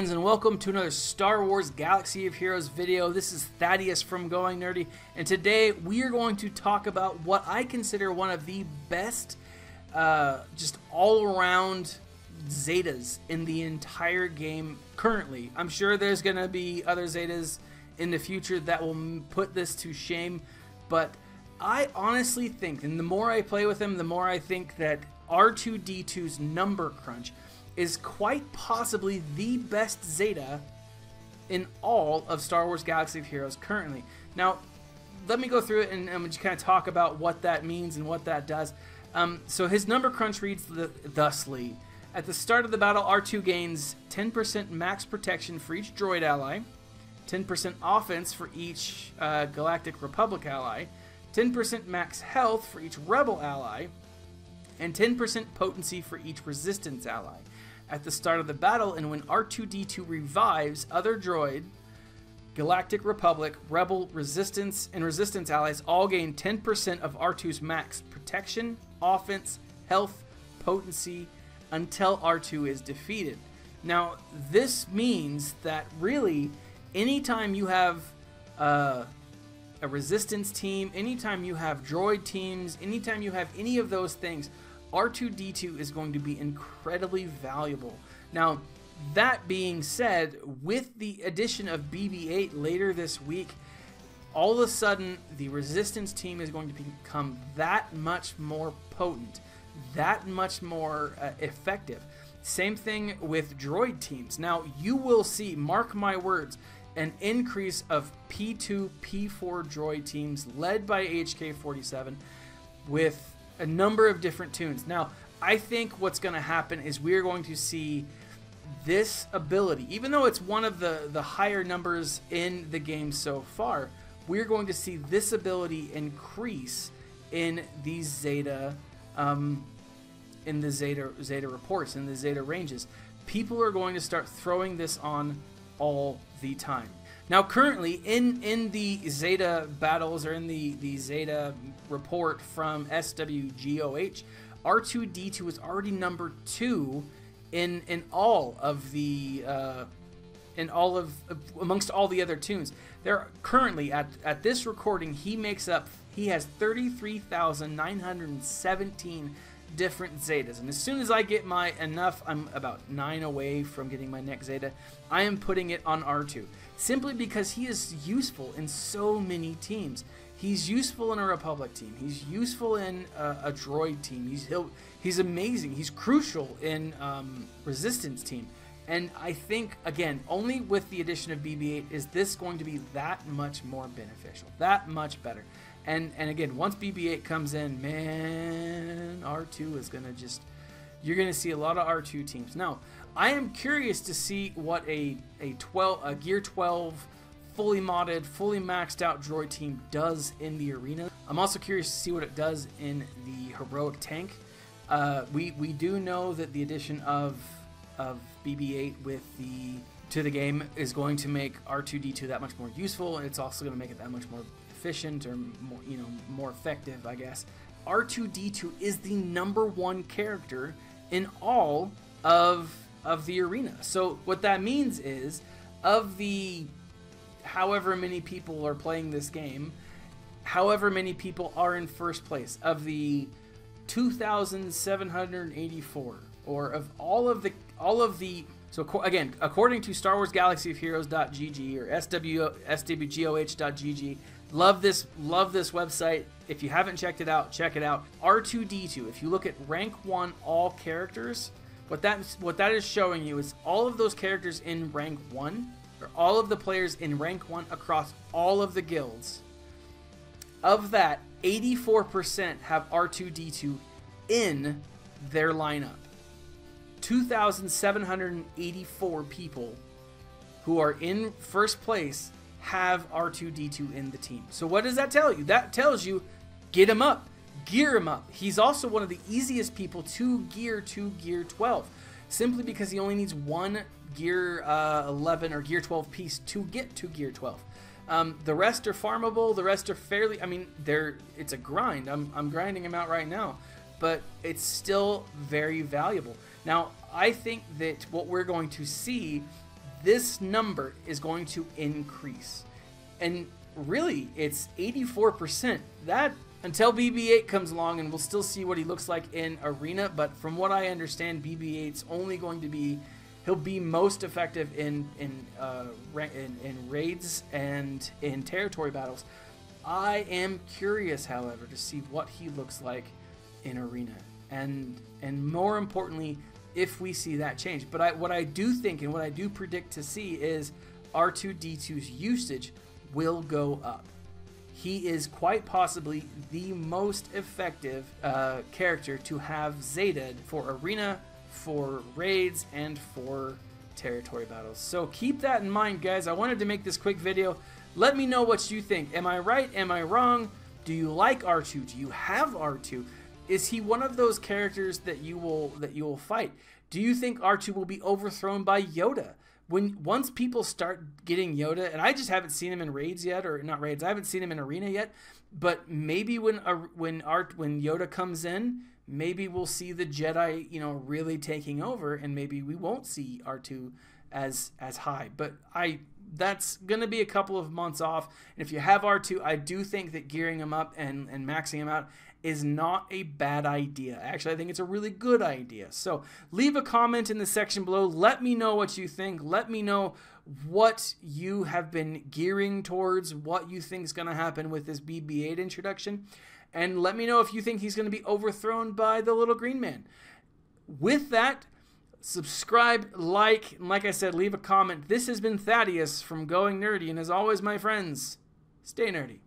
friends, and welcome to another Star Wars Galaxy of Heroes video. This is Thaddeus from Going Nerdy, and today we are going to talk about what I consider one of the best just all-around Zetas in the entire game currently. I'm sure there's going to be other Zetas in the future that will put this to shame, but I honestly think, and the more I play with him, the more I think that R2-D2's number crunch is quite possibly the best Zeta in all of Star Wars Galaxy of Heroes currently. Now, let me go through it and just kind of talk about what that means and what that does. So his number crunch reads thusly. At the start of the battle, R2 gains 10% max protection for each droid ally, 10% offense for each Galactic Republic ally, 10% max health for each Rebel ally, and 10% potency for each Resistance ally. At the start of the battle, and when R2-D2 revives, other droid, Galactic Republic, Rebel, Resistance, and Resistance allies all gain 10% of R2's max protection, offense, health, potency, until R2 is defeated. Now, this means that really, anytime you have a Resistance team, anytime you have droid teams, anytime you have any of those things, R2-D2 is going to be incredibly valuable. Now, that being said, with the addition of BB-8 later this week, all of a sudden the Resistance team is going to become that much more potent, that much more effective. Same thing with droid teams. Now, you will see, mark my words, an increase of P2, P4 droid teams led by HK-47 with a number of different tunes. Now, I think what's going to happen is we're going to see this ability, even though it's one of the higher numbers in the game so far, we're going to see this ability increase in these Zeta, in the Zeta reports, in the Zeta ranges. People are going to start throwing this on all the time. Now, currently, in the Zeta battles, or in the Zeta report from SWGOH, R2-D2 is already number 2 in all of the amongst all the other tunes. They're currently at this recording, he has 33,917 different Zetas, and as soon as I get my enough, I'm about 9 away from getting my next Zeta, I am putting it on R2, simply because he is useful in so many teams. He's useful in a Republic team, he's useful in a droid team, he's amazing, he's crucial in Resistance team, and I think, again, only with the addition of BB-8 is this going to be that much more beneficial, that much better. And again, once BB-8 comes in, man, R2 is going to just, you're going to see a lot of R2 teams. Now, I am curious to see what a Gear 12 fully modded, fully maxed out droid team does in the arena. I'm also curious to see what it does in the heroic tank. We do know that the addition of BB-8 to the game is going to make R2-D2 that much more useful. It's also going to make it that much more efficient, or more, more effective, I guess. R2-D2 is the #1 character in all of the arena. So what that means is, of the however many people are playing this game, however many people are in first place, of the 2,784, or of all of the so again, according to Star Wars Galaxy of Heroes.gg or SWGOH.gg, love this website. If you haven't checked it out, check it out. R2-D2, if you look at rank 1 all characters, what that is showing you is all of those characters in rank 1, or all of the players in rank 1 across all of the guilds. Of that, 84% have R2-D2 in their lineup. 2,784 people who are in first place have R2-D2 in the team. So what does that tell you? That tells you, get him up, gear him up. He's also one of the easiest people to gear 12, simply because he only needs one Gear 11 or Gear 12 piece to get to Gear 12. The rest are farmable. The rest are fairly, I mean, it's a grind. I'm grinding them out right now, but it's still very valuable. Now, I think that what we're going to see this number is going to increase. And really, it's 84%. That, until BB-8 comes along, and we'll still see what he looks like in Arena, but from what I understand, BB-8's only going to be, he'll be most effective in raids and in territory battles. I am curious, however, to see what he looks like in Arena, and more importantly, if we see that change. But what I do think and what I do predict to see is R2-D2's usage will go up. He is quite possibly the most effective character to have Zeta for Arena, for raids, and for territory battles. So keep that in mind, guys. I wanted to make this quick video. Let me know what you think. Am I right? Am I wrong? Do you like R2? Do you have R2? Is he one of those characters that you will fight? Do you think R2 will be overthrown by Yoda? Once people start getting Yoda, and I just haven't seen him in raids yet, or not raids, I haven't seen him in Arena yet, but maybe when Yoda comes in, maybe we'll see the Jedi, really taking over, and maybe we won't see R2 as high. But that's going to be a couple of months off. And if you have R2, I do think that gearing him up and maxing him out is not a bad idea. Actually, I think it's a really good idea. So leave a comment in the section below. Let me know what you think. Let me know what you have been gearing towards, what you think is going to happen with this BB-8 introduction. And let me know if you think he's going to be overthrown by the little green man. With that, subscribe, like, and like I said, leave a comment. This has been Thaddeus from Going Nerdy, and as always, my friends, stay nerdy.